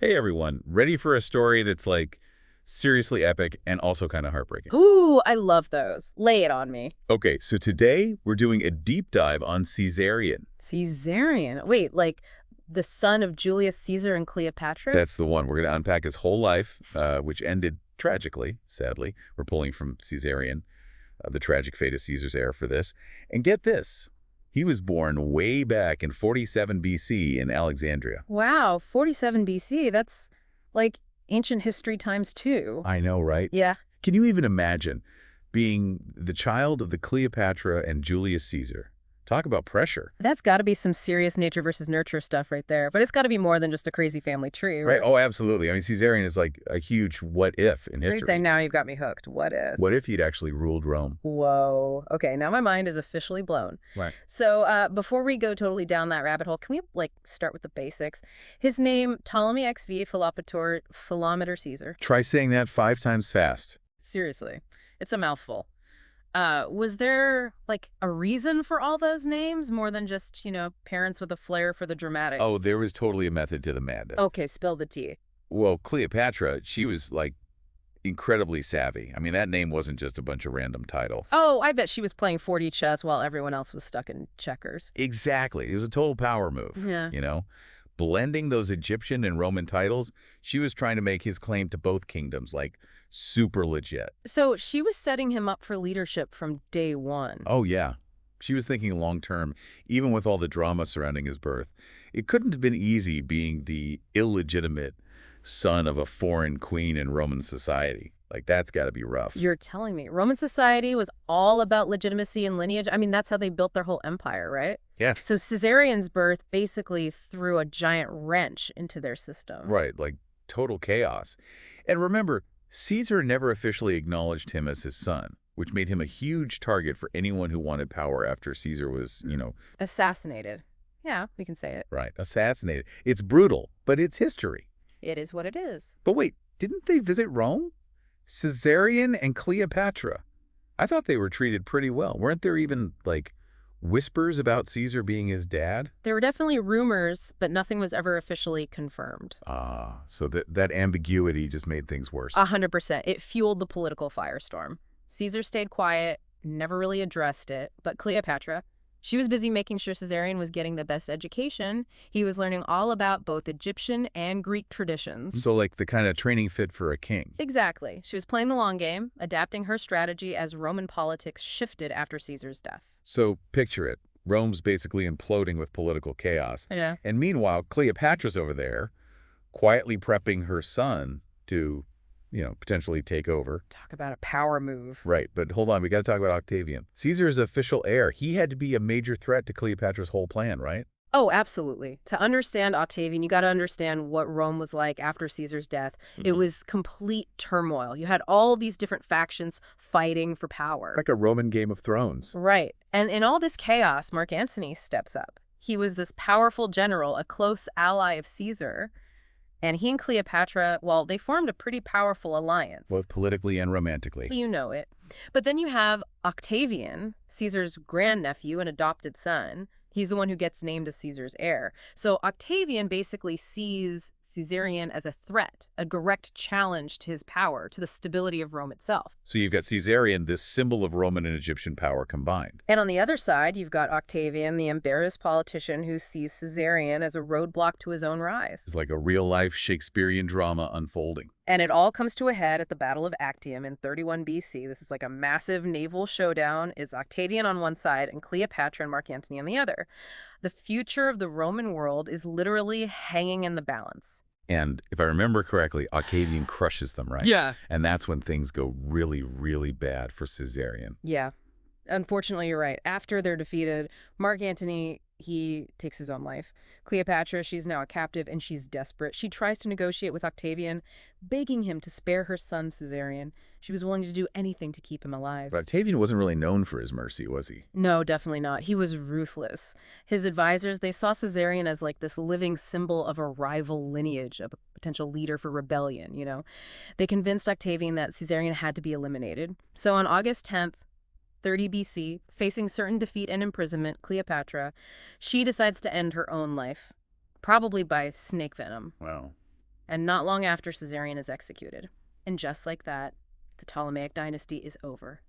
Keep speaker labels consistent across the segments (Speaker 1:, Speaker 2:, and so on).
Speaker 1: Hey everyone, ready for a story that's like seriously epic and also kind of heartbreaking?
Speaker 2: Ooh, I love those. Lay it on me.
Speaker 1: Okay, so today we're doing a deep dive on Caesarion.
Speaker 2: Caesarion. Wait, like the son of Julius Caesar and Cleopatra?
Speaker 1: That's the one. We're going to unpack his whole life, which ended tragically, sadly. We're pulling from Caesarion, the tragic fate of Caesar's heir for this. And get this, he was born way back in 47 BC in Alexandria.
Speaker 2: Wow, 47 BC. That's like ancient history times two.
Speaker 1: I know, right?
Speaker 2: Yeah.
Speaker 1: Can you even imagine being the child of the Cleopatra and Julius Caesar? Talk about pressure.
Speaker 2: That's got to be some serious nature versus nurture stuff right there. But it's got to be more than just a crazy family tree,
Speaker 1: Right.
Speaker 2: right?
Speaker 1: Oh, absolutely. I mean, Caesarion is like a huge what if in
Speaker 2: Great day.
Speaker 1: history.
Speaker 2: Now you've got me hooked. What if?
Speaker 1: What if he'd actually ruled Rome?
Speaker 2: Whoa. Okay, now my mind is officially blown.
Speaker 1: Right.
Speaker 2: So before we go totally down that rabbit hole, can we start with the basics? His name, Ptolemy XV Philometer Caesar.
Speaker 1: Try saying that 5 times fast.
Speaker 2: Seriously, it's a mouthful. Was there a reason for all those names more than just, parents with a flair for the dramatic?
Speaker 1: Oh, there was totally a method to the madness.
Speaker 2: Okay, spill the tea.
Speaker 1: Well, Cleopatra, she was like incredibly savvy. I mean, that name wasn't just a bunch of random titles.
Speaker 2: Oh, I bet she was playing 4D chess while everyone else was stuck in checkers.
Speaker 1: Exactly. It was a total power move.
Speaker 2: Yeah.
Speaker 1: Blending those Egyptian and Roman titles, she was trying to make his claim to both kingdoms super legit.
Speaker 2: So she was setting him up for leadership from day one.
Speaker 1: Oh, yeah. She was thinking long term, even with all the drama surrounding his birth. It couldn't have been easy being the illegitimate son of a foreign queen in Roman society. That's got to be rough.
Speaker 2: You're telling me Roman society was all about legitimacy and lineage? I mean, that's how they built their whole empire, right?
Speaker 1: Yes.
Speaker 2: So Caesarion's birth basically threw a giant wrench into their system.
Speaker 1: Right, total chaos. And remember, Caesar never officially acknowledged him as his son, which made him a huge target for anyone who wanted power after Caesar was,
Speaker 2: Assassinated. Yeah, we can say it.
Speaker 1: right, assassinated. It's brutal, but it's history.
Speaker 2: It is what it is.
Speaker 1: But wait, didn't they visit Rome? Caesarion and Cleopatra. I thought they were treated pretty well. Weren't there even, whispers about Caesar being his dad?
Speaker 2: There were definitely rumors, but nothing was ever officially confirmed.
Speaker 1: Ah, so that ambiguity just made things worse.
Speaker 2: 100%. It fueled the political firestorm. Caesar stayed quiet, never really addressed it, but Cleopatra, she was busy making sure Caesarion was getting the best education. He was learning all about both Egyptian and Greek traditions.
Speaker 1: So the kind of training fit for a king.
Speaker 2: Exactly. She was playing the long game, adapting her strategy as Roman politics shifted after Caesar's death.
Speaker 1: So picture it. Rome's basically imploding with political chaos.
Speaker 2: Yeah.
Speaker 1: And meanwhile, Cleopatra's over there, quietly prepping her son to, potentially take over.
Speaker 2: Talk about a power move.
Speaker 1: Right, but hold on, we got to talk about Octavian. Caesar's official heir. He had to be a major threat to Cleopatra's whole plan, right?
Speaker 2: Oh, absolutely. To understand Octavian, you got to understand what Rome was like after Caesar's death. It was complete turmoil. You had all these different factions fighting for power.
Speaker 1: Like a Roman Game of Thrones.
Speaker 2: Right. And in all this chaos, Mark Antony steps up. He was this powerful general, a close ally of Caesar. And he and Cleopatra, well, they formed a pretty powerful alliance.
Speaker 1: Both politically and romantically.
Speaker 2: You know it. But then you have Octavian, Caesar's grandnephew and adopted son. He's the one who gets named as Caesar's heir. So Octavian basically sees Caesarion as a threat, a direct challenge to his power, to the stability of Rome itself.
Speaker 1: So you've got Caesarion, this symbol of Roman and Egyptian power combined.
Speaker 2: And on the other side, you've got Octavian, the embarrassed politician who sees Caesarion as a roadblock to his own rise.
Speaker 1: It's like a real-life Shakespearean drama unfolding.
Speaker 2: And it all comes to a head at the Battle of Actium in 31 BC. This is like a massive naval showdown. It's Octavian on one side and Cleopatra and Mark Antony on the other. The future of the Roman world is literally hanging in the balance.
Speaker 1: And if I remember correctly, Octavian crushes them, right?
Speaker 2: Yeah.
Speaker 1: And that's when things go really, really bad for Caesarion.
Speaker 2: Yeah. Unfortunately, you're right. After they're defeated, Mark Antony, he takes his own life. Cleopatra, she's now a captive and she's desperate. She tries to negotiate with Octavian, begging him to spare her son Caesarion. She was willing to do anything to keep him alive.
Speaker 1: But Octavian wasn't really known for his mercy, was he?
Speaker 2: No, definitely not. He was ruthless. His advisors, they saw Caesarion as this living symbol of a rival lineage, of a potential leader for rebellion, They convinced Octavian that Caesarion had to be eliminated. So on August 10th, 30 BC, facing certain defeat and imprisonment, Cleopatra, she decides to end her own life, probably by snake venom.
Speaker 1: Wow.
Speaker 2: And not long after, Caesarion is executed. And just like that, the Ptolemaic dynasty is over.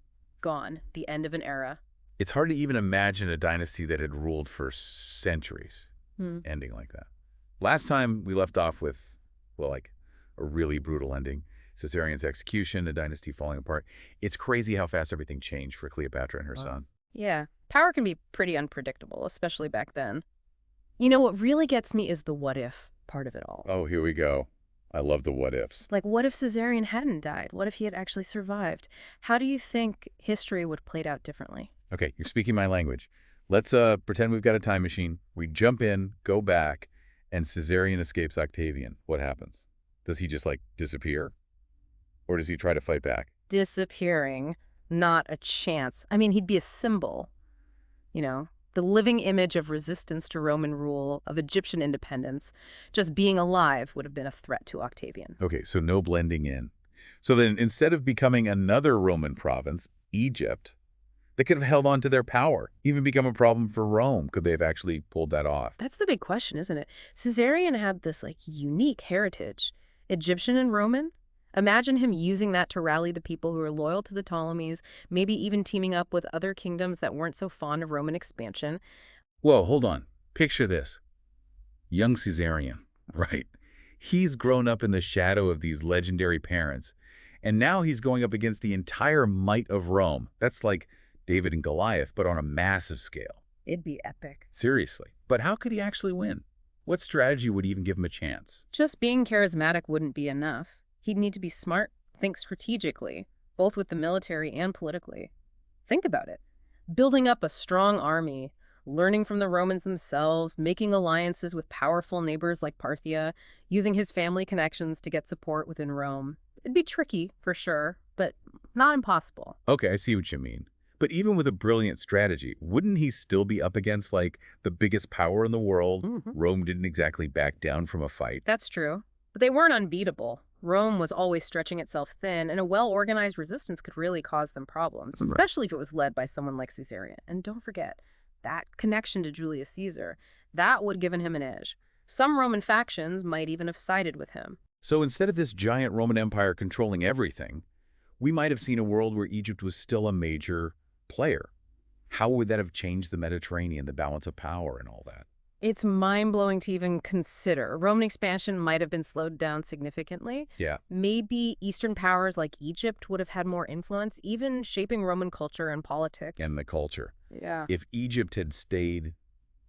Speaker 2: Gone. The end of an era.
Speaker 1: It's hard to even imagine a dynasty that had ruled for centuries ending like that. Last time we left off with, well, like a really brutal ending. Caesarion's execution, a dynasty falling apart. It's crazy how fast everything changed for Cleopatra and her son.
Speaker 2: Yeah, power can be pretty unpredictable, especially back then. You know, what really gets me is the what-if part of it all.
Speaker 1: Oh, here we go. I love the what-ifs.
Speaker 2: Like, what if Caesarion hadn't died? What if he had actually survived? How do you think history would have played out differently?
Speaker 1: Okay, you're speaking my language. Let's pretend we've got a time machine. We jump in, go back, and Caesarion escapes Octavian. What happens? Does he just, like, disappear? Or does he try to fight back?
Speaker 2: Disappearing. Not a chance. I mean, he'd be a symbol. You know, the living image of resistance to Roman rule, of Egyptian independence. Just being alive would have been a threat to Octavian.
Speaker 1: Okay, so no blending in. So then instead of becoming another Roman province, Egypt, they could have held on to their power, even become a problem for Rome. Could they have actually pulled that off?
Speaker 2: That's the big question, isn't it? Caesarion had this, like, unique heritage. Egyptian and Roman. Imagine him using that to rally the people who are loyal to the Ptolemies, maybe even teaming up with other kingdoms that weren't so fond of Roman expansion.
Speaker 1: Whoa, hold on. Picture this. Young Caesarion, right? He's grown up in the shadow of these legendary parents, and now he's going up against the entire might of Rome. That's like David and Goliath, but on a massive scale.
Speaker 2: It'd be epic.
Speaker 1: Seriously. But how could he actually win? What strategy would even give him a chance?
Speaker 2: Just being charismatic wouldn't be enough. He'd need to be smart, think strategically, both with the military and politically. Think about it. Building up a strong army, learning from the Romans themselves, making alliances with powerful neighbors like Parthia, using his family connections to get support within Rome. It'd be tricky, for sure, but not impossible.
Speaker 1: Okay, I see what you mean. But even with a brilliant strategy, wouldn't he still be up against, like, the biggest power in the world? Rome didn't exactly back down from a fight.
Speaker 2: That's true. But they weren't unbeatable. Rome was always stretching itself thin, and a well-organized resistance could really cause them problems, especially if it was led by someone like Caesarion. And don't forget, that connection to Julius Caesar, that would have given him an edge. Some Roman factions might even have sided with him.
Speaker 1: So instead of this giant Roman Empire controlling everything, we might have seen a world where Egypt was still a major player. How would that have changed the Mediterranean, the balance of power and all that?
Speaker 2: It's mind-blowing to even consider. Roman expansion might have been slowed down significantly.
Speaker 1: Yeah.
Speaker 2: Maybe Eastern powers like Egypt would have had more influence, even shaping Roman culture and politics.
Speaker 1: And the culture.
Speaker 2: Yeah.
Speaker 1: If Egypt had stayed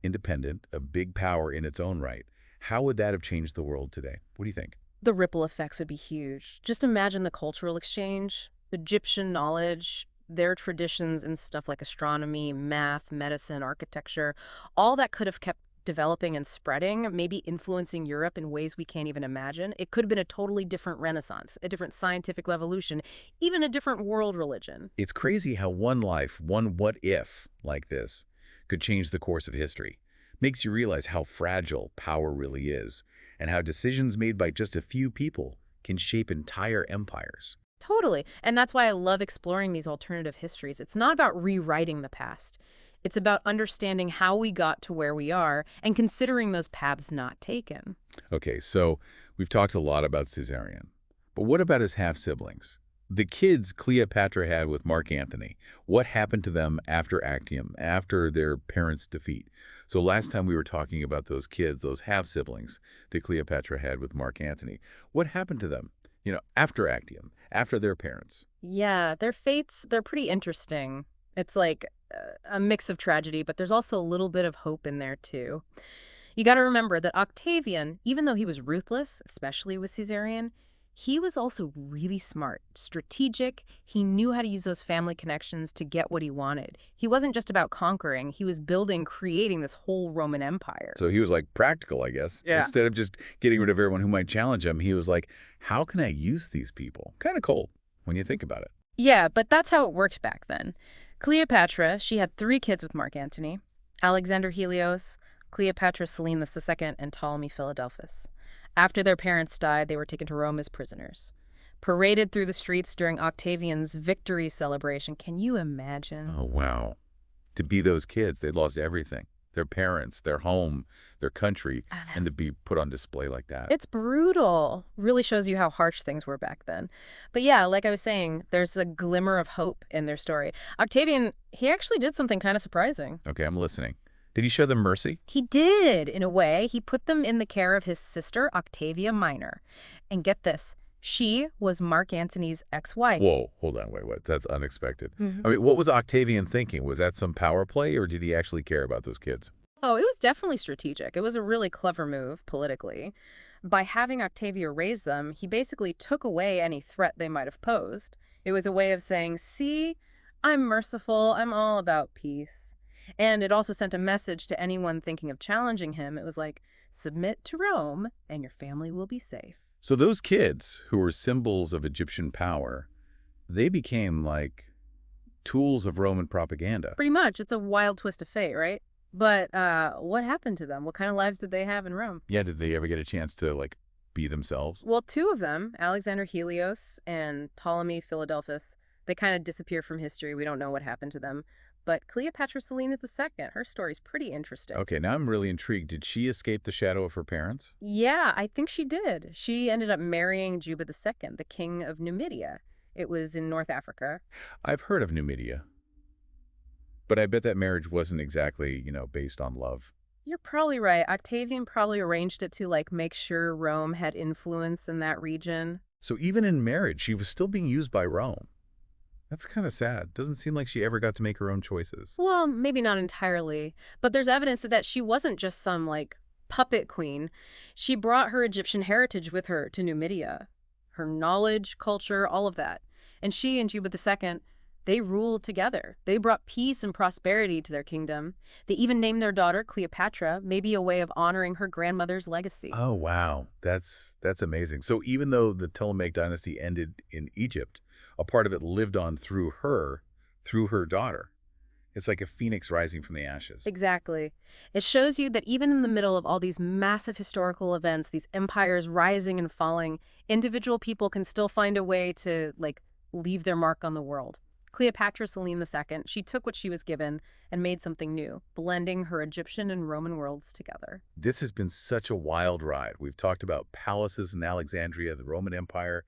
Speaker 1: independent, a big power in its own right, how would that have changed the world today? What do you think?
Speaker 2: The ripple effects would be huge. Just imagine the cultural exchange, Egyptian knowledge, their traditions in stuff like astronomy, math, medicine, architecture, all that could have kept developing and spreading, maybe influencing Europe in ways we can't even imagine. It could have been a totally different Renaissance, a different scientific revolution, even a different world religion.
Speaker 1: It's crazy how one life, one what-if like this, could change the course of history. Makes you realize how fragile power really is, and how decisions made by just a few people can shape entire empires.
Speaker 2: Totally. And that's why I love exploring these alternative histories. It's not about rewriting the past. It's about understanding how we got to where we are and considering those paths not taken.
Speaker 1: Okay, so we've talked a lot about Caesarion, but what about his half-siblings? The kids Cleopatra had with Mark Antony, what happened to them after Actium, after their parents' defeat? So last time we were talking about those kids, those half-siblings that Cleopatra had with Mark Antony. What happened to them, after Actium, after their parents?
Speaker 2: Yeah, their fates, they're pretty interesting. It's like a mix of tragedy, but there's also a little bit of hope in there, too. You got to remember that Octavian, even though he was ruthless, especially with Caesarion, he was also really smart, strategic. He knew how to use those family connections to get what he wanted. He wasn't just about conquering. He was building, creating this whole Roman Empire.
Speaker 1: So he was like practical, I guess.
Speaker 2: Yeah.
Speaker 1: Instead of just getting rid of everyone who might challenge him, he was like, how can I use these people? Kind of cold when you think about it.
Speaker 2: Yeah, but that's how it worked back then. Cleopatra, she had 3 kids with Mark Antony: Alexander Helios, Cleopatra Selene II, and Ptolemy Philadelphus. After their parents died, they were taken to Rome as prisoners. Paraded through the streets during Octavian's victory celebration. Can you imagine?
Speaker 1: Oh, wow. To be those kids, they'd lost everything. their parents, their home, their country, and to be put on display like that.
Speaker 2: It's brutal. Really shows you how harsh things were back then. But yeah, like I was saying, there's a glimmer of hope in their story. Octavian, he actually did something kind of surprising.
Speaker 1: Okay, I'm listening. Did he show them mercy?
Speaker 2: He did, in a way. He put them in the care of his sister, Octavia Minor. And get this, she was Mark Antony's ex-wife.
Speaker 1: Whoa, hold on, wait. That's unexpected. I mean, what was Octavian thinking? Was that some power play, or did he actually care about those kids?
Speaker 2: Oh, it was definitely strategic. It was a really clever move, politically. By having Octavia raise them, he basically took away any threat they might have posed. It was a way of saying, see, I'm merciful, I'm all about peace. And it also sent a message to anyone thinking of challenging him. It was like, submit to Rome, and your family will be safe.
Speaker 1: So those kids, who were symbols of Egyptian power, they became like tools of Roman propaganda.
Speaker 2: Pretty much. It's a wild twist of fate, right? But what happened to them? What kind of lives did they have in Rome?
Speaker 1: Yeah, did they ever get a chance to, like, be themselves?
Speaker 2: Well, two of them, Alexander Helios and Ptolemy Philadelphus, they kind of disappear from history. We don't know what happened to them. But Cleopatra Selene II, her story's pretty interesting.
Speaker 1: Okay, now I'm really intrigued. Did she escape the shadow of her parents?
Speaker 2: Yeah, I think she did. She ended up marrying Juba II, the king of Numidia. It was in North Africa.
Speaker 1: I've heard of Numidia. But I bet that marriage wasn't exactly, based on love.
Speaker 2: You're probably right. Octavian probably arranged it to, like, make sure Rome had influence in that region.
Speaker 1: So even in marriage, she was still being used by Rome. That's kind of sad. Doesn't seem like she ever got to make her own choices.
Speaker 2: Well, maybe not entirely. But there's evidence that she wasn't just some, like, puppet queen. She brought her Egyptian heritage with her to Numidia. Her knowledge, culture, all of that. And she and Juba II, they ruled together. They brought peace and prosperity to their kingdom. They even named their daughter Cleopatra, maybe a way of honoring her grandmother's legacy.
Speaker 1: Oh, wow. That's amazing. So even though the Ptolemaic dynasty ended in Egypt, a part of it lived on through her daughter. It's like a phoenix rising from the ashes.
Speaker 2: Exactly. It shows you that even in the middle of all these massive historical events, these empires rising and falling, individual people can still find a way to, like, leave their mark on the world. Cleopatra Selene II, she took what she was given and made something new, blending her Egyptian and Roman worlds together.
Speaker 1: This has been such a wild ride. We've talked about palaces in Alexandria, the Roman Empire,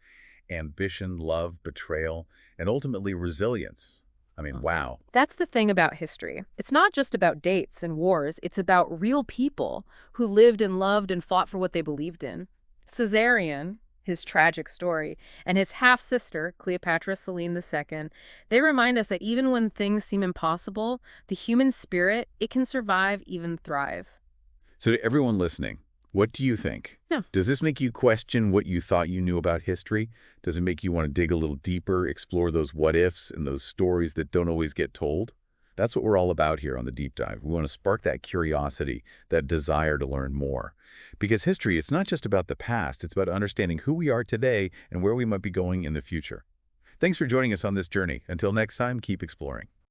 Speaker 1: ambition, love, betrayal, and ultimately resilience. I mean, wow.
Speaker 2: That's the thing about history. It's not just about dates and wars. It's about real people who lived and loved and fought for what they believed in. Caesarion, his tragic story, and his half-sister, Cleopatra Selene II, they remind us that even when things seem impossible, the human spirit, it can survive, even thrive.
Speaker 1: So to everyone listening, what do you think?
Speaker 2: Yeah.
Speaker 1: Does this make you question what you thought you knew about history? Does it make you want to dig a little deeper, explore those what-ifs and those stories that don't always get told? That's what we're all about here on The Deep Dive. We want to spark that curiosity, that desire to learn more. Because history, it's not just about the past. It's about understanding who we are today and where we might be going in the future. Thanks for joining us on this journey. Until next time, keep exploring.